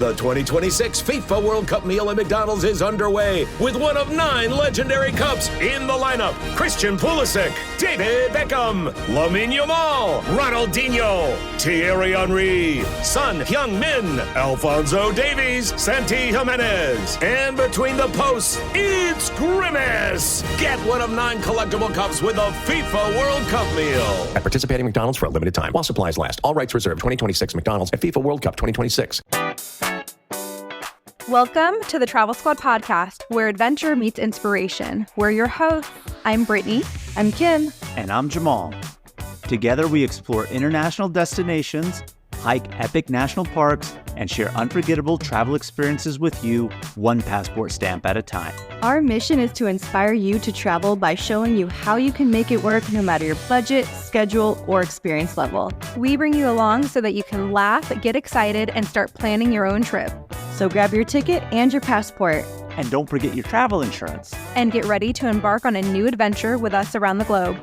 The 2026 FIFA World Cup meal at McDonald's is underway with one of 9 legendary cups in the lineup. Christian Pulisic, David Beckham, Lamine Yamal, Ronaldinho, Thierry Henry, Son Heung-min, Alphonso Davies, Santi Jimenez. And between the posts, it's Grimace. Get one of 9 collectible cups with a FIFA World Cup meal. At participating McDonald's for a limited time while supplies last. All rights reserved. 2026 McDonald's at FIFA World Cup 2026. Welcome to the Travel Squad podcast, where adventure meets inspiration. We're your hosts. I'm Brittany. I'm Kim. And I'm Jamal. Together we explore international destinations, hike epic national parks, and share unforgettable travel experiences with you, one passport stamp at a time. Our mission is to inspire you to travel by showing you how you can make it work no matter your budget, schedule, or experience level. We bring you along so that you can laugh, get excited, and start planning your own trip. So grab your ticket and your passport. And don't forget your travel insurance. And get ready to embark on a new adventure with us around the globe.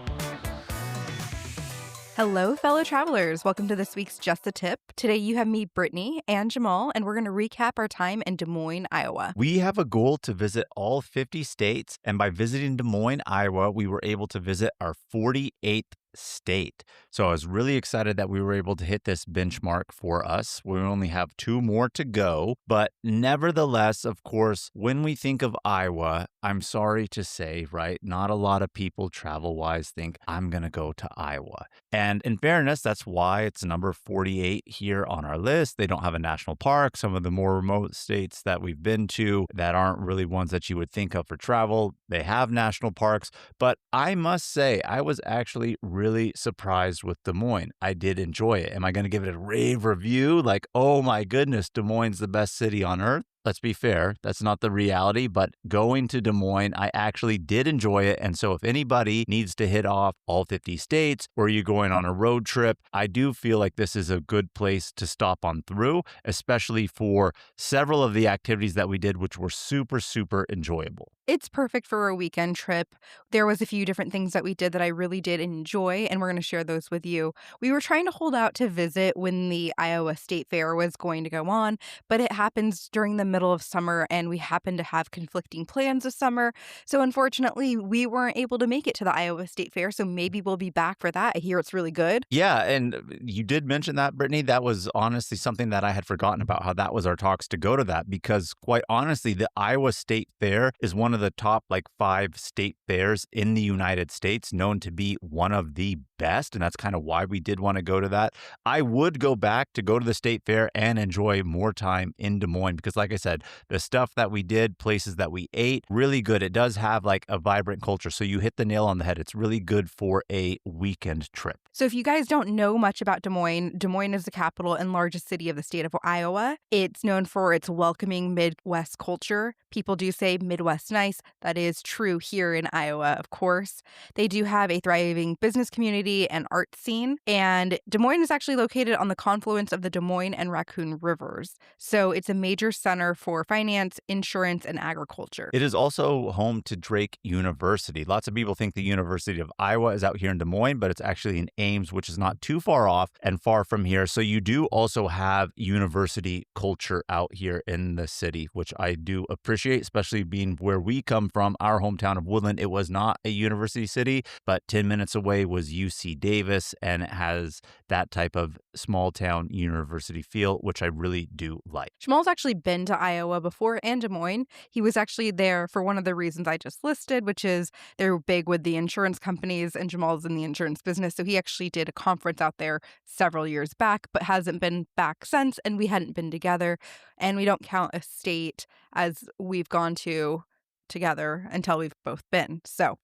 Hello, fellow travelers. Welcome to this week's Just a Tip. Today you have me, Brittany, and Jamal, and we're going to recap our time in Des Moines, Iowa. We have a goal to visit all 50 states, and by visiting Des Moines, Iowa, we were able to visit our 48th state. So I was really excited that we were able to hit this benchmark for us. We only have 2 more to go, but nevertheless, of course, when we think of Iowa, I'm sorry to say, right, not a lot of people travel-wise think I'm going to go to Iowa. And in fairness, that's why it's number 48 here on our list. They don't have a national park. Some of the more remote states that we've been to that aren't really ones that you would think of for travel, they have national parks. But I must say, I was actually really surprised with Des Moines. I did enjoy it. Am I going to give it a rave review? Like, oh my goodness, Des Moines is the best city on earth? Let's be fair, that's not the reality, but going to Des Moines, I actually did enjoy it. And so if anybody needs to hit off all 50 states or you're going on a road trip, I do feel like this is a good place to stop on through, especially for several of the activities that we did, which were super, super enjoyable. It's perfect for a weekend trip. There was a few different things that we did that I really did enjoy, and we're going to share those with you. We were trying to hold out to visit when the Iowa State Fair was going to go on, but it happens during the middle of summer, and we happen to have conflicting plans this summer. So unfortunately, we weren't able to make it to the Iowa State Fair, so maybe we'll be back for that. I hear it's really good. Yeah, and you did mention that, Brittany. That was honestly something that I had forgotten about, how that was our talks to go to that, because quite honestly, the Iowa State Fair is one of the top 5 state fairs in the United States, known to be one of the best, and that's kind of why we did want to go to that. I would go back to go to the state fair and enjoy more time in Des Moines because, like I said, the stuff that we did, places that we ate, really good. It does have a vibrant culture, so you hit the nail on the head. It's really good for a weekend trip. So if you guys don't know much about Des Moines is the capital and largest city of the state of Iowa. It's known for its welcoming Midwest culture. People do say Midwest nice. That is true here in Iowa, of course. They do have a thriving business community and art scene. And Des Moines is actually located on the confluence of the Des Moines and Raccoon Rivers. So it's a major center for finance, insurance, and agriculture. It is also home to Drake University. Lots of people think the University of Iowa is out here in Des Moines, but it's actually in Ames, which is not too far off and far from here. So you do also have university culture out here in the city, which I do appreciate, especially being where we come from, our hometown of Woodland. It was not a university city, but 10 minutes away was UC Davis, and it has that type of small town university feel, which I really do like. Jamal's actually been to Iowa before and Des Moines. He was actually there for one of the reasons I just listed, which is they're big with the insurance companies, and Jamal's in the insurance business. So he actually did a conference out there several years back, but hasn't been back since, and we hadn't been together. And we don't count a state as we've gone to together until we've both been. So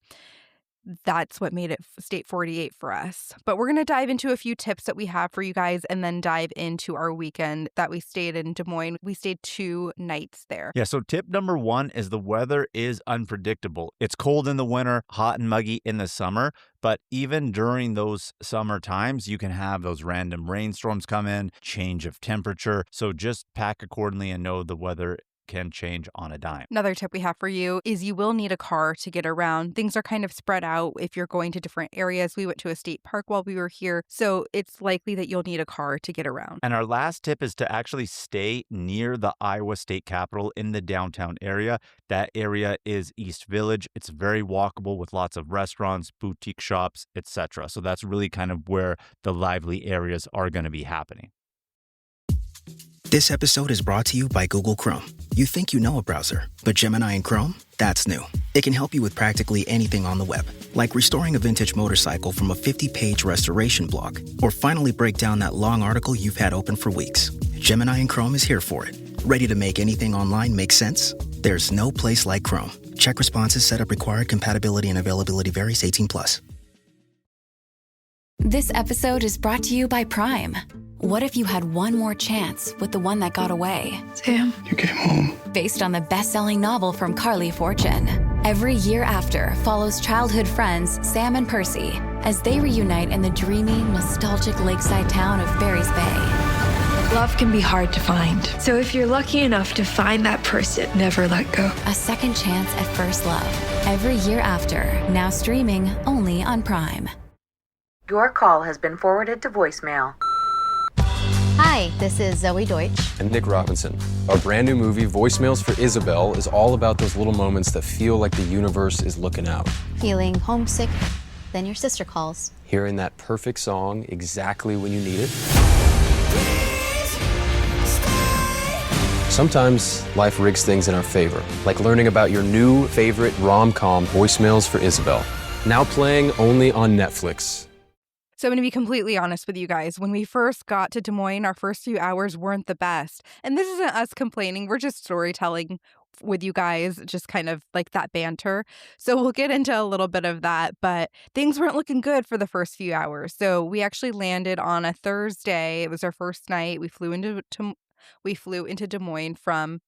that's what made it State 48 for us. But we're going to dive into a few tips that we have for you guys and then dive into our weekend that we stayed in Des Moines. We stayed 2 nights there. Yeah, so tip number 1 is the weather is unpredictable. It's cold in the winter, hot and muggy in the summer, but even during those summer times, you can have those random rainstorms come in, change of temperature. So just pack accordingly and know the weather can change on a dime. Another tip we have for you is you will need a car to get around. Things are kind of spread out if you're going to different areas. We went to a state park while we were here, so it's likely that you'll need a car to get around. And our last tip is to actually stay near the Iowa State Capitol in the downtown area. That area is East Village. It's very walkable with lots of restaurants, boutique shops, etc. So that's really kind of where the lively areas are going to be happening. This episode is brought to you by Google Chrome. You think you know a browser, but Gemini and Chrome? That's new. It can help you with practically anything on the web, like restoring a vintage motorcycle from a 50-page restoration blog, or finally break down that long article you've had open for weeks. Gemini and Chrome is here for it. Ready to make anything online make sense? There's no place like Chrome. Check responses, setup required, compatibility and availability varies, 18+. This episode is brought to you by Prime. What if you had one more chance with the one that got away? Sam, you came home. Based on the best-selling novel from Carly Fortune. Every Year After follows childhood friends Sam and Percy as they reunite in the dreamy, nostalgic lakeside town of Barry's Bay. Love can be hard to find. So if you're lucky enough to find that person, never let go. A second chance at first love. Every Year After, now streaming only on Prime. Your call has been forwarded to voicemail. Hi, this is Zoe Deutsch. And Nick Robinson. Our brand new movie, Voicemails for Isabel, is all about those little moments that feel like the universe is looking out. Feeling homesick, then your sister calls. Hearing that perfect song exactly when you need it. Sometimes life rigs things in our favor, like learning about your new favorite rom-com, Voicemails for Isabel. Now playing only on Netflix. So I'm going to be completely honest with you guys. When we first got to Des Moines, our first few hours weren't the best. And this isn't us complaining. We're just storytelling with you guys, just kind of like that banter. So we'll get into a little bit of that, but things weren't looking good for the first few hours. So we actually landed on a Thursday. It was our first night. We flew into Des Moines from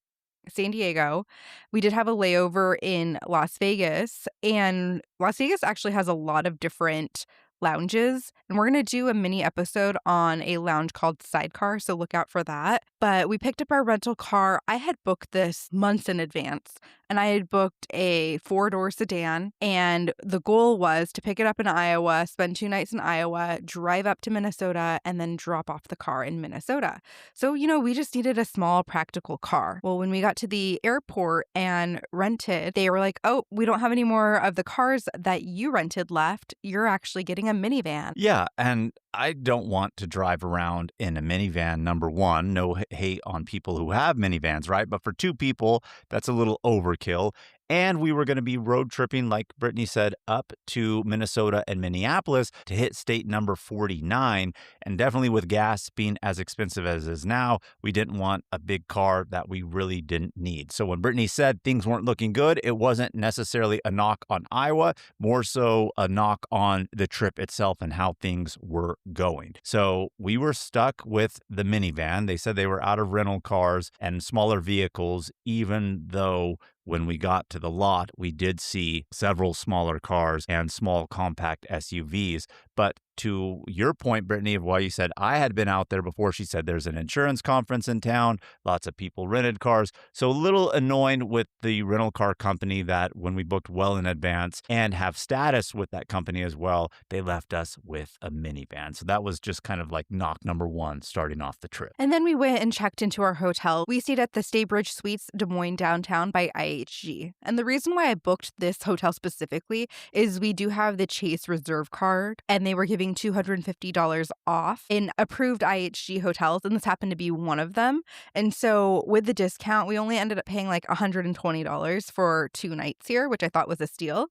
San Diego. We did have a layover in Las Vegas, and Las Vegas actually has a lot of different lounges, and we're going to do a mini episode on a lounge called Sidecar, so look out for that. But we picked up our rental car. I had booked this months in advance, and I had booked a 4-door sedan, and the goal was to pick it up in Iowa, spend 2 nights in Iowa, drive up to Minnesota, and then drop off the car in Minnesota. So, we just needed a small practical car. Well, when we got to the airport and rented, they were like, oh, we don't have any more of the cars that you rented left. You're actually getting a minivan. Yeah, and I don't want to drive around in a minivan, number one. No hate on people who have minivans, right? But for 2 people, that's a little overkill. And we were going to be road tripping, like Brittany said, up to Minnesota and Minneapolis to hit state number 49. And definitely with gas being as expensive as it is now, we didn't want a big car that we really didn't need. So when Brittany said things weren't looking good, it wasn't necessarily a knock on Iowa, more so a knock on the trip itself and how things were going. So we were stuck with the minivan. They said they were out of rental cars and smaller vehicles, even though when we got to the lot, we did see several smaller cars and small compact SUVs. But to your point, Brittany, of why you said I had been out there before, she said there's an insurance conference in town. Lots of people rented cars. So a little annoying with the rental car company that when we booked well in advance and have status with that company as well, they left us with a minivan. So that was just kind of like knock number 1 starting off the trip. And then we went and checked into our hotel. We stayed at the Staybridge Suites Des Moines downtown by IHG. And the reason why I booked this hotel specifically is we do have the Chase Reserve card, and they were giving $250 off in approved IHG hotels, and this happened to be one of them. And so with the discount, we only ended up paying like $120 for 2 nights here, which I thought was a steal.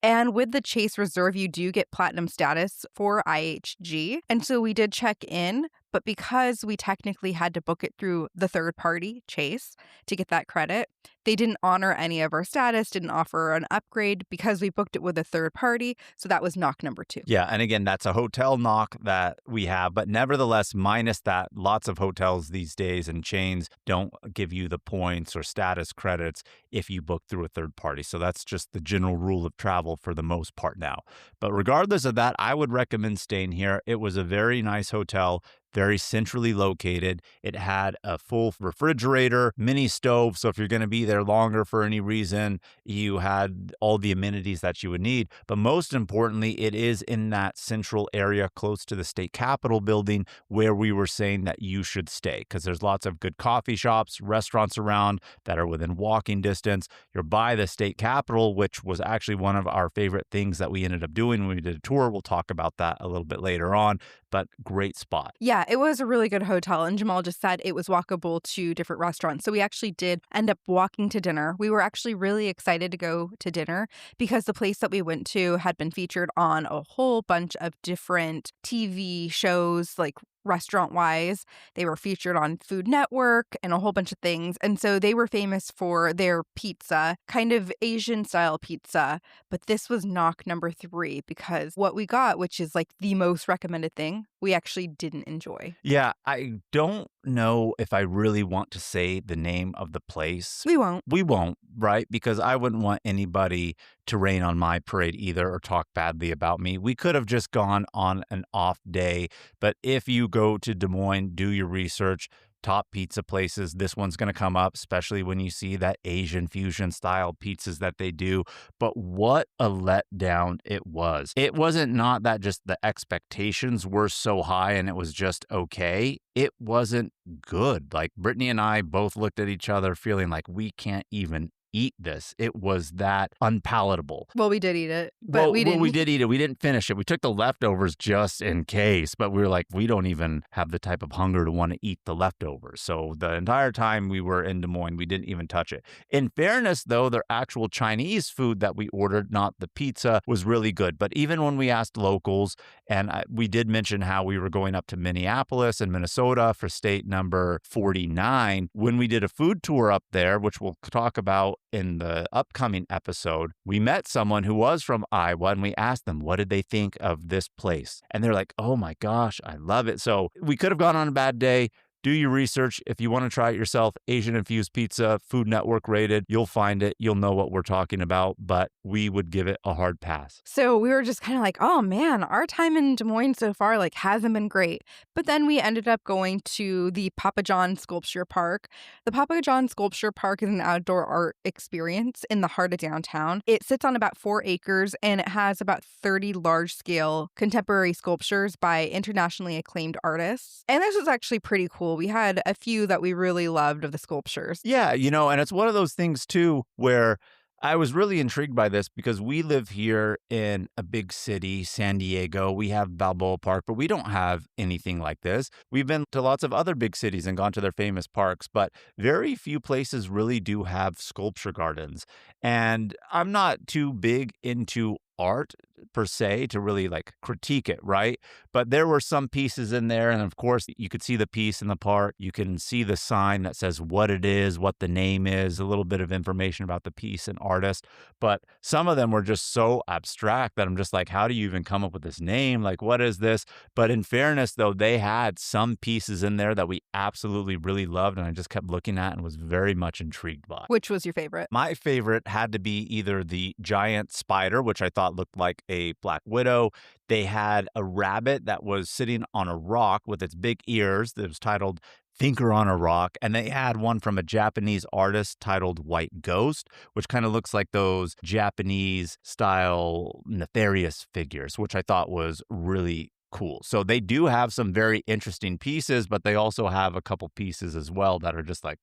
And with the Chase Reserve, you do get platinum status for IHG. And so we did check in, but because we technically had to book it through the third party, Chase, to get that credit, they didn't honor any of our status, didn't offer an upgrade because we booked it with a third party. So that was knock number 2. Yeah. And again, that's a hotel knock that we have. But nevertheless, minus that, lots of hotels these days and chains don't give you the points or status credits if you book through a third party. So that's just the general rule of travel for the most part now. But regardless of that, I would recommend staying here. It was a very nice hotel, very centrally located. It had a full refrigerator, mini stove. So if you're going to be there longer for any reason, you had all the amenities that you would need. But most importantly, it is in that central area close to the state capitol building where we were saying that you should stay, because there's lots of good coffee shops, restaurants around that are within walking distance. You're by the state capitol, which was actually one of our favorite things that we ended up doing when we did a tour. We'll talk about that a little bit later on, but great spot. Yeah, it was a really good hotel, and Jamal just said it was walkable to different restaurants. So we actually did end up walking to dinner. We were actually really excited to go to dinner because the place that we went to had been featured on a whole bunch of different TV shows, like restaurant-wise. They were featured on Food Network and a whole bunch of things. And so they were famous for their pizza, kind of Asian-style pizza. But this was knock number 3 because what we got, which is like the most recommended thing, we actually didn't enjoy. Yeah, I don't know if I really want to say the name of the place. We won't. We won't, right? Because I wouldn't want anybody to rain on my parade either or talk badly about me. We could have just gone on an off day. But if you go to Des Moines, do your research. Top pizza places. This one's going to come up, especially when you see that Asian fusion style pizzas that they do. But what a letdown it was. It wasn't not that just the expectations were so high and it was just okay. It wasn't good. Like Brittany and I both looked at each other feeling like we can't even eat this. It was that unpalatable. Well, we did eat it, but we didn't. Well, we did eat it. We didn't finish it. We took the leftovers just in case, but we were like, we don't even have the type of hunger to want to eat the leftovers. So the entire time we were in Des Moines, we didn't even touch it. In fairness, though, their actual Chinese food that we ordered, not the pizza, was really good. But even when we asked locals, and we did mention how we were going up to Minneapolis and Minnesota for state number 49, when we did a food tour up there, which we'll talk about in the upcoming episode, we met someone who was from Iowa and we asked them, what did they think of this place? And they're like, oh my gosh, I love it. So we could have gone on a bad day. Do your research. If you want to try it yourself, Asian infused pizza, Food Network rated, you'll find it. You'll know what we're talking about, but we would give it a hard pass. So we were just kind of like, oh man, our time in Des Moines so far like hasn't been great. But then we ended up going to the Pappajohn Sculpture Park. The Pappajohn Sculpture Park is an outdoor art experience in the heart of downtown. It sits on about 4 acres and it has about 30 large-scale contemporary sculptures by internationally acclaimed artists. And this was actually pretty cool. We had a few that we really loved of the sculptures. Yeah, and it's one of those things too where I was really intrigued by this because we live here in a big city, San Diego. We have Balboa Park, but we don't have anything like this. We've been to lots of other big cities and gone to their famous parks, but very few places really do have sculpture gardens. And I'm not too big into art per se to really like critique it, right? But there were some pieces in there, and of course you could see the piece in the park. You can see the sign that says what it is, what the name is, a little bit of information about the piece and artist. But some of them were just so abstract that I'm just like, how do you even come up with this name? Like, what is this? But in fairness, though, they had some pieces in there that we absolutely really loved, and I just kept looking at and was very much intrigued by. Which was your favorite? My favorite had to be either the giant spider, which I thought looked like a black widow. They had a rabbit that was sitting on a rock with its big ears that was titled Thinker on a Rock. And they had one from a Japanese artist titled White Ghost, which kind of looks like those Japanese style nefarious figures, which I thought was really cool. So they do have some very interesting pieces, but they also have a couple pieces as well that are just like,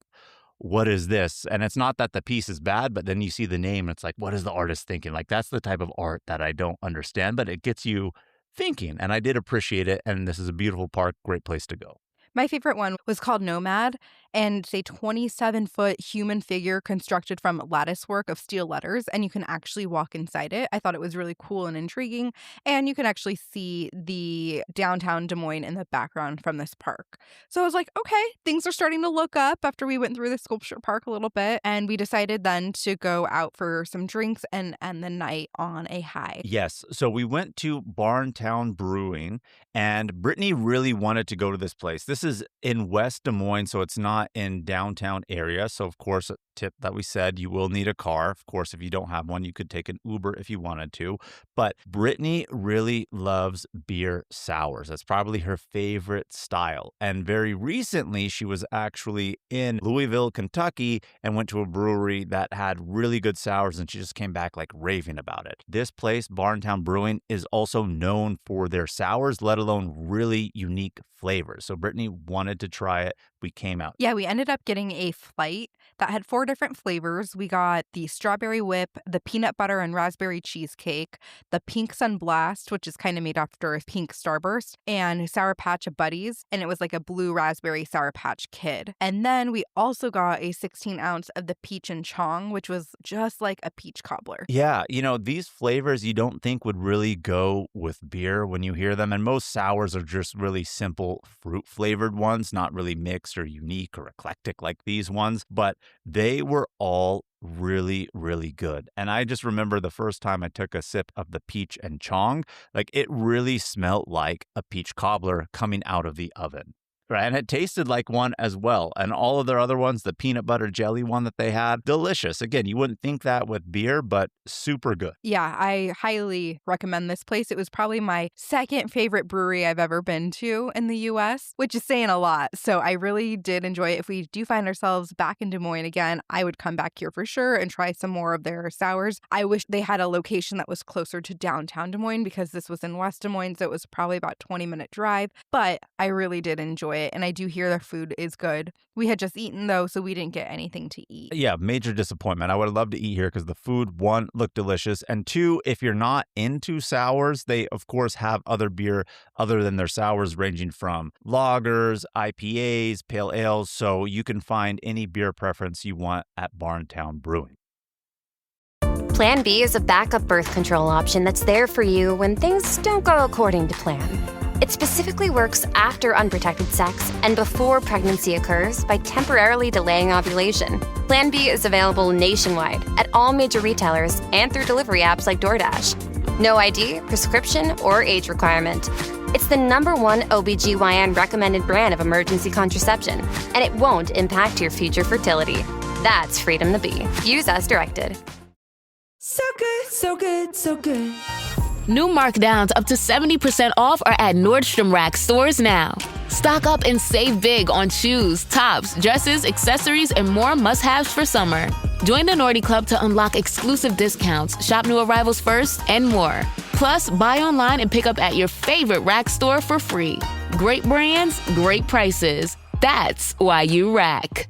what is this? And it's not that the piece is bad, but then you see the name and it's like, what is the artist thinking? Like, that's the type of art that I don't understand, but it gets you thinking. And I did appreciate it. And this is a beautiful park, great place to go. My favorite one was called Nomad, and it's a 27-foot human figure constructed from lattice work of steel letters, and you can actually walk inside it. I thought it was really cool and intriguing, and you can actually see the downtown Des Moines in the background from this park. So I was like, okay, things are starting to look up after we went through the sculpture park a little bit, and we decided then to go out for some drinks and end the night on a high. Yes, so we went to Barntown Brewing, and Brittany really wanted to go to this place. This is in West Des Moines, so it's not in downtown area. So, of course, tip that we said, you will need a car. Of course, if you don't have one, you could take an Uber if you wanted to. But Brittany really loves beer sours. That's probably her favorite style. And very recently, she was actually in Louisville, Kentucky, and went to a brewery that had really good sours, and she just came back like raving about it. This place, Barntown Brewing, is also known for their sours, let alone really unique flavors. So Brittany wanted to try it. We came out. Yeah, we ended up getting a flight that had 4 different flavors. We got the strawberry whip, the peanut butter and raspberry cheesecake, the pink sun blast, which is kind of made after a pink starburst, and Sour Patch Buddies, and it was like a blue raspberry Sour Patch Kid. And then we also got a 16-ounce of the peach and chong, which was just like a peach cobbler. Yeah, these flavors you don't think would really go with beer when you hear them. And most sours are just really simple fruit flavored ones, not really mixed or unique or eclectic like these ones. But they were all really, really good. And I just remember the first time I took a sip of the peach and chong, like it really smelled like a peach cobbler coming out of the oven. Right, and it tasted like one as well. And all of their other ones, the peanut butter jelly one that they had, delicious. Again, you wouldn't think that with beer, but super good. Yeah, I highly recommend this place. It was probably my second favorite brewery I've ever been to in the U.S., which is saying a lot. So I really did enjoy it. If we do find ourselves back in Des Moines again, I would come back here for sure and try some more of their sours. I wish they had a location that was closer to downtown Des Moines because this was in West Des Moines, so it was probably about a 20-minute drive. But I really did enjoy it, and I do hear their food is good. We had just eaten, though, so we didn't get anything to eat. Yeah, major disappointment. I would have loved to eat here because the food, one, looked delicious, and two, if you're not into sours, they, of course, have other beer other than their sours, ranging from lagers, IPAs, pale ales, so you can find any beer preference you want at Barntown Brewing. Plan B is a backup birth control option that's there for you when things don't go according to plan. It specifically works after unprotected sex and before pregnancy occurs by temporarily delaying ovulation. Plan B is available nationwide at all major retailers and through delivery apps like DoorDash. No ID, prescription, or age requirement. It's the #1 OBGYN recommended brand of emergency contraception, and it won't impact your future fertility. That's freedom to be. Use as directed. So good, so good, so good. New markdowns up to 70% off are at Nordstrom Rack stores now. Stock up and save big on shoes, tops, dresses, accessories, and more must-haves for summer. Join the Nordy Club to unlock exclusive discounts, shop new arrivals first, and more. Plus, buy online and pick up at your favorite Rack store for free. Great brands, great prices. That's why you Rack.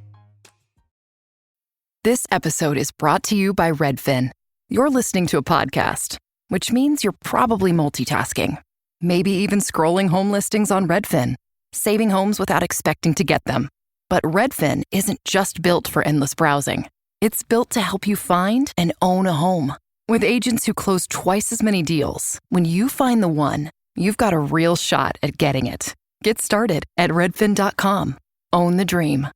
This episode is brought to you by Redfin. You're listening to a podcast, which means you're probably multitasking. Maybe even scrolling home listings on Redfin, saving homes without expecting to get them. But Redfin isn't just built for endless browsing. It's built to help you find and own a home. With agents who close twice as many deals, when you find the one, you've got a real shot at getting it. Get started at redfin.com. Own the dream.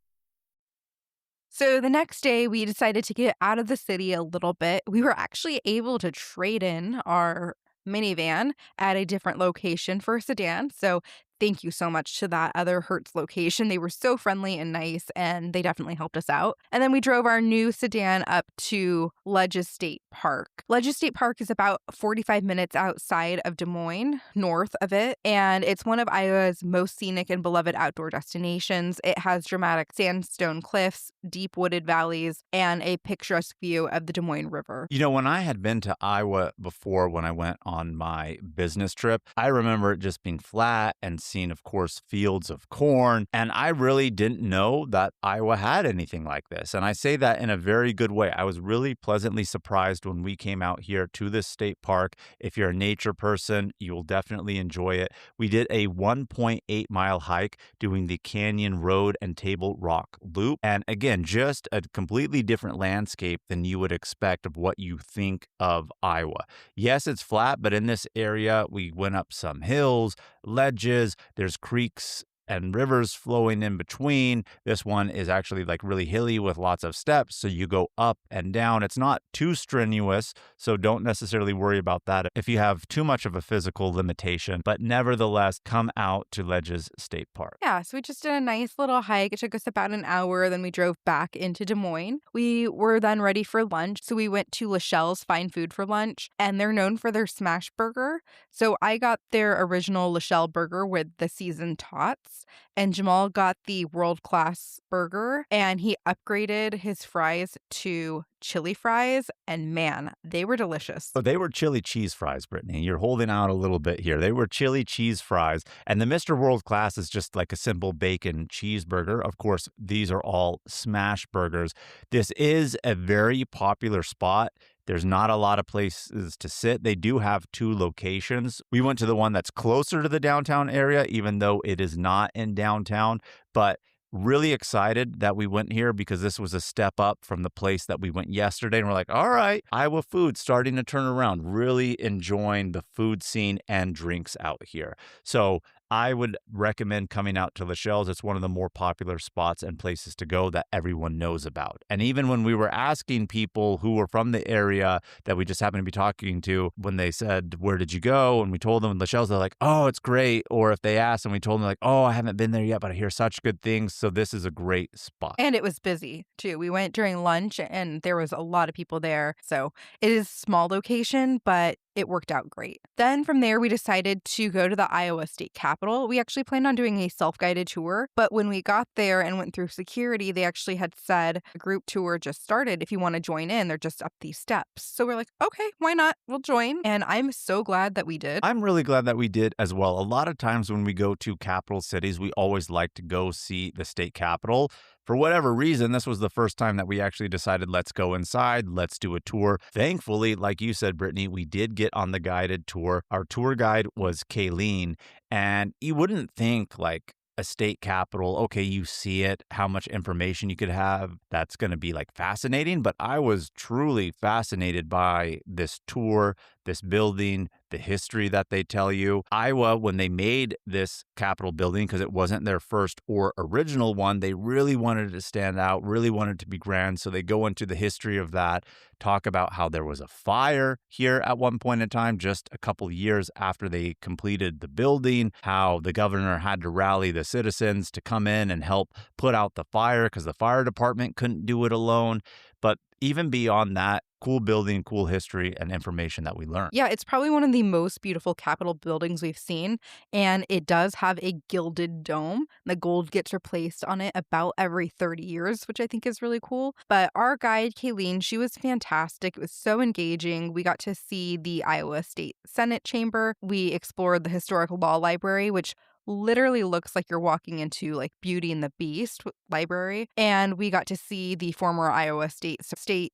So the next day, we decided to get out of the city a little bit. We were actually able to trade in our minivan at a different location for a sedan. So thank you so much to that other Hertz location. They were so friendly and nice, and they definitely helped us out. And then we drove our new sedan up to Ledges State Park. Ledges State Park is about 45 minutes outside of Des Moines, north of it, and it's one of Iowa's most scenic and beloved outdoor destinations. It has dramatic sandstone cliffs, deep wooded valleys, and a picturesque view of the Des Moines River. When I had been to Iowa before when I went on my business trip, I remember it just being flat and seen, of course, fields of corn. And I really didn't know that Iowa had anything like this. And I say that in a very good way. I was really pleasantly surprised when we came out here to this state park. If you're a nature person, you will definitely enjoy it. We did a 1.8-mile hike doing the Canyon Road and Table Rock Loop. And again, just a completely different landscape than you would expect of what you think of Iowa. Yes, it's flat, but in this area, we went up some hills, ledges, there's creeks and rivers flowing in between. This one is actually like really hilly with lots of steps. So you go up and down. It's not too strenuous, so don't necessarily worry about that if you have too much of a physical limitation. But nevertheless, come out to Ledges State Park. Yeah, so we just did a nice little hike. It took us about an hour. Then we drove back into Des Moines. We were then ready for lunch. So we went to Lachelle's Fine Food for lunch, and they're known for their smash burger. So I got their original Lachelle burger with the seasoned tots, and Jamal got the world-class burger, and he upgraded his fries to chili fries, and man, they were delicious. So they were chili cheese fries, Brittany. You're holding out a little bit here. They were chili cheese fries, and the Mr. World Class is just like a simple bacon cheeseburger. Of course, these are all smash burgers. This is a very popular spot. There's not a lot of places to sit. They do have 2 locations. We went to the one that's closer to the downtown area, even though it is not in downtown, but really excited that we went here because this was a step up from the place that we went yesterday. And we're like, all right, Iowa food starting to turn around, really enjoying the food scene and drinks out here. So I would recommend coming out to Lachelle's. It's one of the more popular spots and places to go that everyone knows about. And even when we were asking people who were from the area that we just happened to be talking to, when they said, where did you go? And we told them Lachelle's, they're like, oh, it's great. Or if they asked and we told them like, oh, I haven't been there yet, but I hear such good things. So this is a great spot. And it was busy too. We went during lunch and there was a lot of people there. So it is a small location, but it worked out great. Then from there, we decided to go to the Iowa State Capitol. We actually planned on doing a self-guided tour, but when we got there and went through security, they actually had said a group tour just started. If you want to join in, they're just up these steps. So we're like, okay, why not? We'll join. And I'm so glad that we did. I'm really glad that we did as well. A lot of times when we go to capital cities, we always like to go see the state capitol. For whatever reason, this was the first time that we actually decided, let's go inside, let's do a tour. Thankfully, like you said, Brittany, we did get on the guided tour. Our tour guide was Kayleen, and you wouldn't think like a state capitol, okay, you see it, how much information you could have, that's going to be like fascinating. But I was truly fascinated by this tour, this building, the history that they tell you. Iowa, when they made this Capitol building, because it wasn't their first or original one, they really wanted it to stand out, really wanted it to be grand. So they go into the history of that, talk about how there was a fire here at one point in time, just a couple years after they completed the building, how the governor had to rally the citizens to come in and help put out the fire because the fire department couldn't do it alone. But even beyond that, cool building, cool history, and information that we learned. Yeah, it's probably one of the most beautiful Capitol buildings we've seen, and it does have a gilded dome. The gold gets replaced on it about every 30 years, which I think is really cool. But our guide, Kayleen, she was fantastic. It was so engaging. We got to see the Iowa State Senate chamber. We explored the Historical Law Library, which literally looks like you're walking into like Beauty and the Beast library. And we got to see the former Iowa State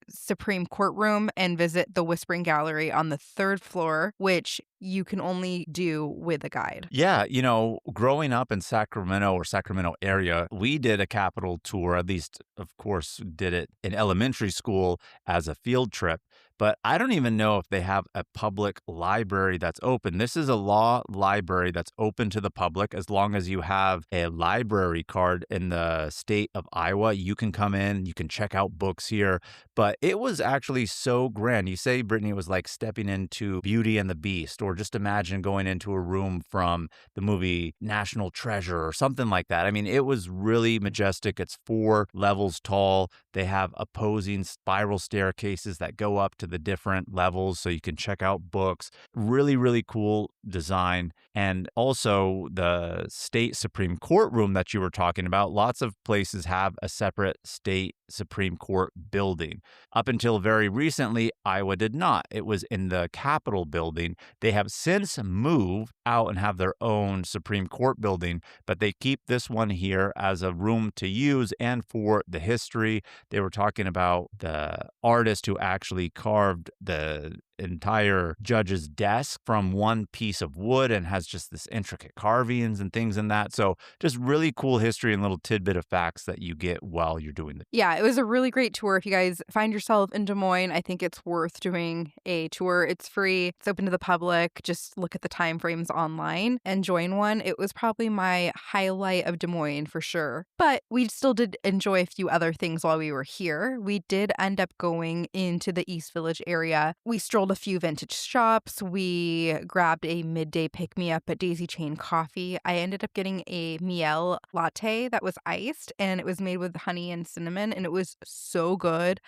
Supreme Court room and visit the Whispering Gallery on the 3rd floor, which you can only do with a guide. Yeah, you know, growing up in Sacramento or Sacramento area, we did a Capitol tour, at least, of course, did it in elementary school as a field trip. But I don't even know if they have a public library that's open. This is a law library that's open to the public. As long as you have a library card in the state of Iowa, you can come in, you can check out books here. But it was actually so grand. You say, Brittany, it was like stepping into Beauty and the Beast, or just imagine going into a room from the movie National Treasure or something like that. I mean, it was really majestic. It's 4 levels tall. They have opposing spiral staircases that go up to the different levels so you can check out books. Really, really cool design. And also the state Supreme Court room that you were talking about. Lots of places have a separate state Supreme Court building. Up until very recently, Iowa did not. It was in the Capitol building. They have since moved out and have their own Supreme Court building, but they keep this one here as a room to use and for the history. They were talking about the artist who actually carved the entire judge's desk from one piece of wood and has just this intricate carvings and things in that. So just really cool history and little tidbit of facts that you get while you're doing it. Yeah, it was a really great tour. If you guys find yourself in Des Moines, I think it's worth doing a tour. It's free. It's open to the public. Just look at the time frames online and join one. It was probably my highlight of Des Moines for sure. But we still did enjoy a few other things while we were here. We did end up going into the East Village area. We strolled a few vintage shops. We grabbed a midday pick-me-up at Daisy Chain Coffee. I ended up getting a miel latte that was iced, and it was made with honey and cinnamon, and it was so good.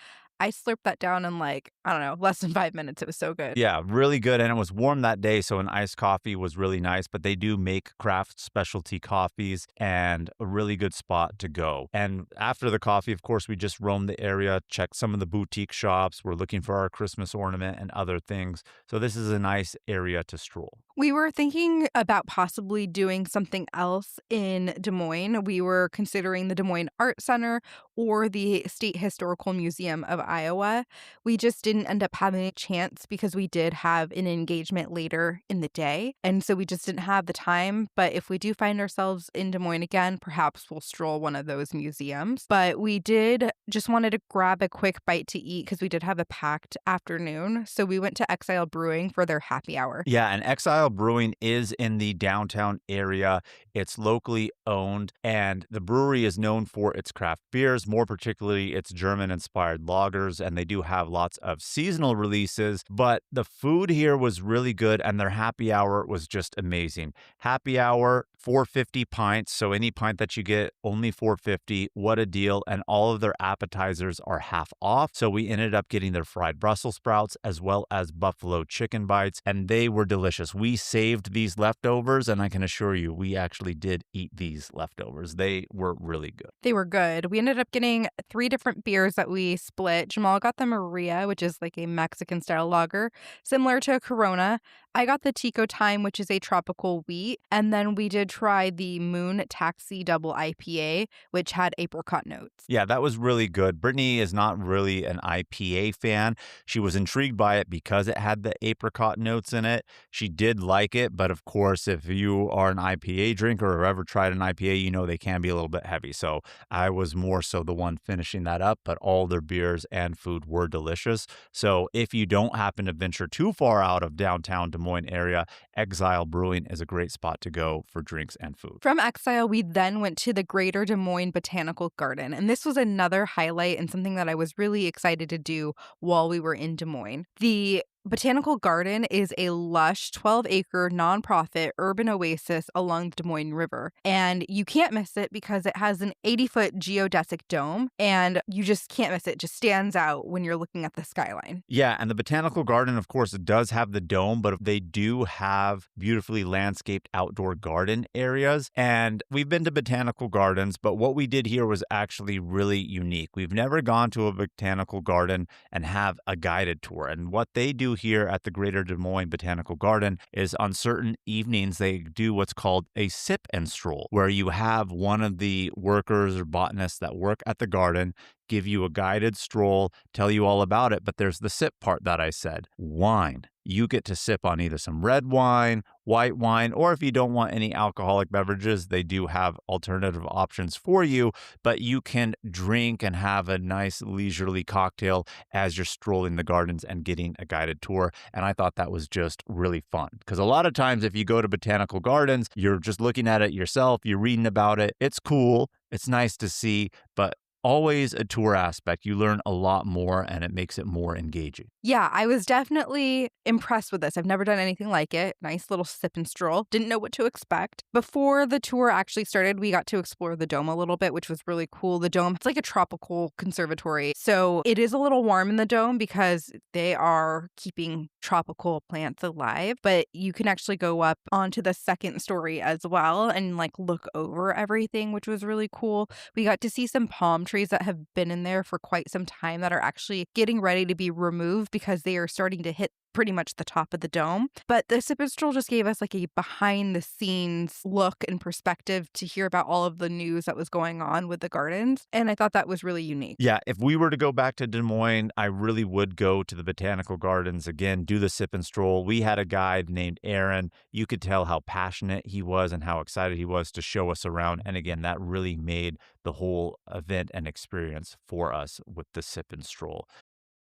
I slurped that down in less than 5 minutes. It was so good. Yeah, really good. And it was warm that day, so an iced coffee was really nice. But they do make craft specialty coffees and a really good spot to go. And after the coffee, of course, we just roamed the area, checked some of the boutique shops. We're looking for our Christmas ornament and other things. So this is a nice area to stroll. We were thinking about possibly doing something else in Des Moines. We were considering the Des Moines Art Center or the State Historical Museum of Iowa. We just didn't end up having a chance because we did have an engagement later in the day. And so we just didn't have the time. But if we do find ourselves in Des Moines again, perhaps we'll stroll one of those museums. But we did just wanted to grab a quick bite to eat because we did have a packed afternoon. So we went to Exile Brewing for their happy hour. Yeah, and Exile Brewing is in the downtown area. It's locally owned, and the brewery is known for its craft beers, more particularly its German-inspired lagers, and they do have lots of seasonal releases, but the food here was really good, and their happy hour was just amazing. Happy hour, $4.50 pints, so any pint that you get, only $4.50. What a deal, and all of their appetizers are half off, so we ended up getting their fried Brussels sprouts as well as buffalo chicken bites, and they were delicious. We saved these leftovers, and I can assure you, we actually did eat these leftovers. They were really good. They were good. We ended up getting 3 different beers that we split. Jamal got the Maria, which is like a Mexican-style lager, similar to a Corona. I got the Tico Time, which is a tropical wheat. And then we did try the Moon Taxi Double IPA, which had apricot notes. Yeah, that was really good. Brittany is not really an IPA fan. She was intrigued by it because it had the apricot notes in it. She did like it, but of course, if you are an IPA drinker or ever tried an IPA, you know they can be a little bit heavy. So I was more so the one finishing that up, but all their beers and food were delicious. So if you don't happen to venture too far out of downtown Des Moines area, Exile Brewing is a great spot to go for drinks and food. From Exile, we then went to the Greater Des Moines Botanical Garden, and this was another highlight and something that I was really excited to do while we were in Des Moines. The Botanical Garden is a lush 12-acre nonprofit urban oasis along the Des Moines River. And you can't miss it because it has an 80-foot geodesic dome, and you just can't miss it. It just stands out when you're looking at the skyline. Yeah, and the Botanical Garden, of course, it does have the dome, but they do have beautifully landscaped outdoor garden areas. And we've been to botanical gardens, but what we did here was actually really unique. We've never gone to a botanical garden and have a guided tour. And what they do here at the Greater Des Moines Botanical Garden is on certain evenings they do what's called a sip and stroll, where you have one of the workers or botanists that work at the garden give you a guided stroll, tell you all about it, but there's the sip part that I said. Wine. You get to sip on either some red wine, white wine, or if you don't want any alcoholic beverages, they do have alternative options for you, but you can drink and have a nice leisurely cocktail as you're strolling the gardens and getting a guided tour. And I thought that was just really fun because a lot of times if you go to botanical gardens, you're just looking at it yourself, you're reading about it. It's cool. It's nice to see, but always a tour aspect. You learn a lot more and it makes it more engaging. Yeah, I was definitely impressed with this. I've never done anything like it. Nice little sip and stroll. Didn't know what to expect. Before the tour actually started, we got to explore the dome a little bit, which was really cool. The dome, it's like a tropical conservatory. So it is a little warm in the dome because they are keeping tropical plants alive, but you can actually go up onto the second story as well and look over everything, which was really cool. We got to see some palm trees that have been in there for quite some time that are actually getting ready to be removed because they are starting to hit pretty much the top of the dome. But the Sip and Stroll just gave us like a behind the scenes look and perspective to hear about all of the news that was going on with the gardens. And I thought that was really unique. Yeah, if we were to go back to Des Moines, I really would go to the Botanical Gardens again, do the Sip and Stroll. We had a guide named Aaron. You could tell how passionate he was and how excited he was to show us around. And again, that really made the whole event and experience for us with the Sip and Stroll.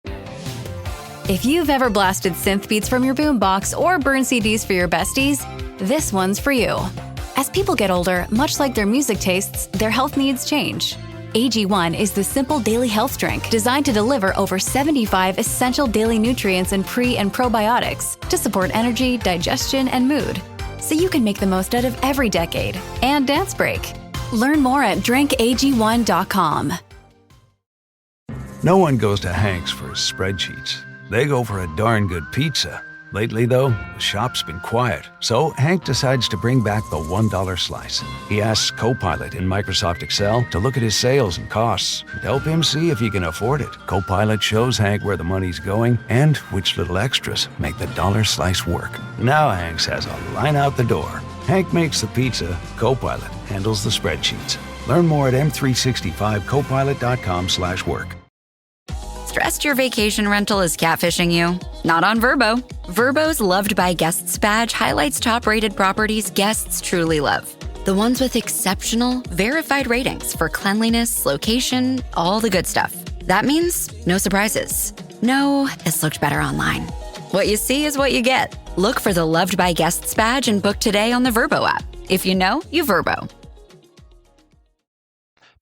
If you've ever blasted synth beats from your boombox or burned CDs for your besties, this one's for you. As people get older, much like their music tastes, their health needs change. AG1 is the simple daily health drink designed to deliver over 75 essential daily nutrients and pre- and probiotics to support energy, digestion, and mood. So you can make the most out of every decade and dance break. Learn more at drinkag1.com. No one goes to Hank's for spreadsheets. They go for a darn good pizza. Lately, though, the shop's been quiet, so Hank decides to bring back the $1 slice. He asks Copilot in Microsoft Excel to look at his sales and costs and help him see if he can afford it. Copilot shows Hank where the money's going and which little extras make the dollar slice work. Now Hank has a line out the door. Hank makes the pizza, Copilot handles the spreadsheets. Learn more at m365copilot.com/work. Stressed your vacation rental is catfishing you? Not on Vrbo. Vrbo's Loved by Guests badge highlights top-rated properties guests truly love. The ones with exceptional, verified ratings for cleanliness, location, all the good stuff. That means no surprises. No, this looked better online. What you see is what you get. Look for the Loved by Guests badge and book today on the Vrbo app. If you know, you Vrbo.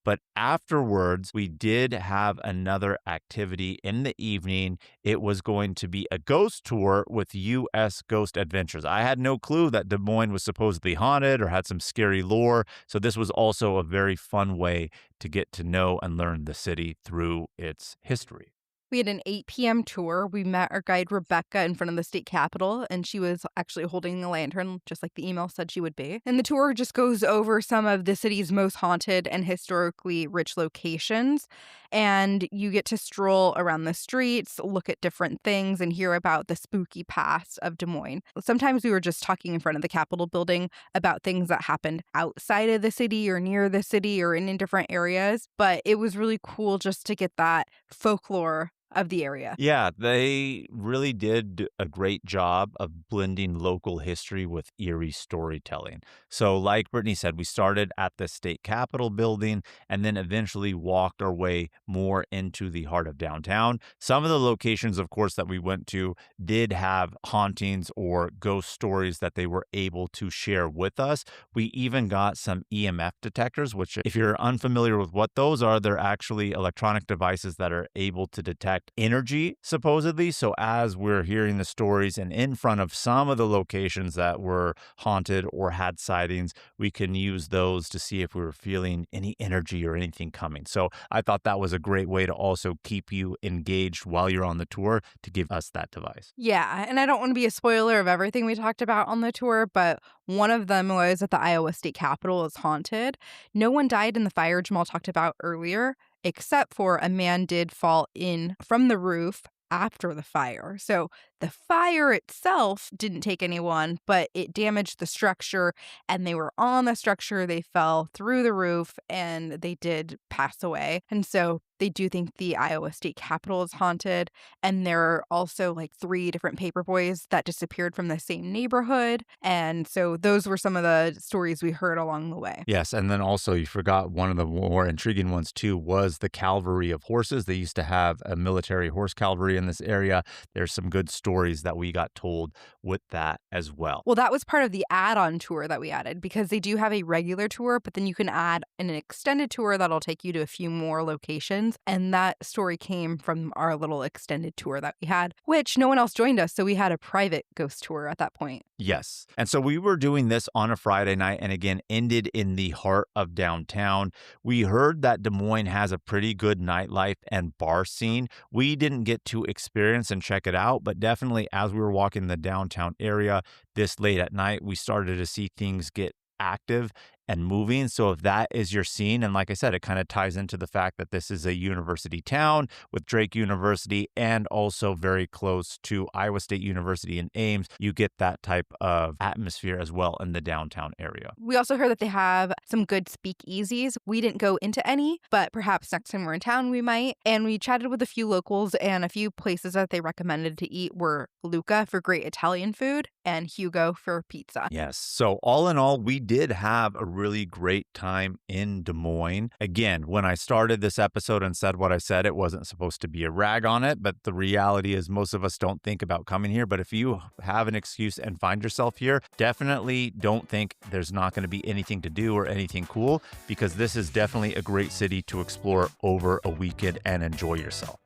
But afterwards, we did have another activity in the evening. It was going to be a ghost tour with U.S. Ghost Adventures. I had no clue that Des Moines was supposedly haunted or had some scary lore. So this was also a very fun way to get to know and learn the city through its history. We had an 8 p.m. tour. We met our guide, Rebecca, in front of the state capitol, and she was actually holding a lantern, just like the email said she would be. And the tour just goes over some of the city's most haunted and historically rich locations. And you get to stroll around the streets, look at different things, and hear about the spooky past of Des Moines. Sometimes we were just talking in front of the Capitol building about things that happened outside of the city or near the city or in different areas. But it was really cool just to get that folklore of the area. Yeah, they really did a great job of blending local history with eerie storytelling. So like Brittany said, we started at the state capitol building and then eventually walked our way more into the heart of downtown. Some of the locations, of course, that we went to did have hauntings or ghost stories that they were able to share with us. We even got some EMF detectors, which if you're unfamiliar with what those are, they're actually electronic devices that are able to detect energy, supposedly. So as we're hearing the stories and in front of some of the locations that were haunted or had sightings, we can use those to see if we were feeling any energy or anything coming. So I thought that was a great way to also keep you engaged while you're on the tour to give us that device. Yeah, and I don't want to be a spoiler of everything we talked about on the tour, but one of them was that the Iowa State Capitol is haunted. No one died in the fire Jamal talked about earlier, except for a man did fall in from the roof after the fire. So the fire itself didn't take anyone, but it damaged the structure, and they were on the structure. They fell through the roof and they did pass away. And so they do think the Iowa State Capitol is haunted. And there are also like 3 different paper boys that disappeared from the same neighborhood. And so those were some of the stories we heard along the way. Yes, and then also you forgot one of the more intriguing ones too was the cavalry of horses. They used to have a military horse cavalry in this area. There's some good stories that we got told with that as well. Well, that was part of the add-on tour that we added because they do have a regular tour, but then you can add an extended tour that'll take you to a few more locations. And that story came from our little extended tour that we had, which no one else joined us. So we had a private ghost tour at that point. Yes. And so we were doing this on a Friday night and again ended in the heart of downtown. We heard that Des Moines has a pretty good nightlife and bar scene. We didn't get to experience and check it out, but definitely as we were walking the downtown area this late at night, we started to see things get active and moving. So if that is your scene, and like I said, it kind of ties into the fact that this is a university town with Drake University and also very close to Iowa State University in Ames, you get that type of atmosphere as well in the downtown area. We also heard that they have some good speakeasies. We didn't go into any, but perhaps next time we're in town, we might. And we chatted with a few locals, and a few places that they recommended to eat were Luca for great Italian food and Hugo for pizza. Yes. So all in all, we did have a really great time in Des Moines. Again, when I started this episode and said what I said, it wasn't supposed to be a rag on it, but the reality is most of us don't think about coming here. But if you have an excuse and find yourself here, definitely don't think there's not going to be anything to do or anything cool, because this is definitely a great city to explore over a weekend and enjoy yourself.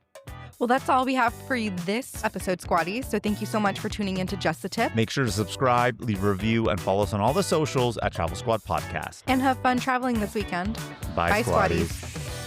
Well, that's all we have for you this episode, Squatties. So thank you so much for tuning in to Just the Tip. Make sure to subscribe, leave a review, and follow us on all the socials at Travel Squad Podcast. And have fun traveling this weekend. Bye, Squatties.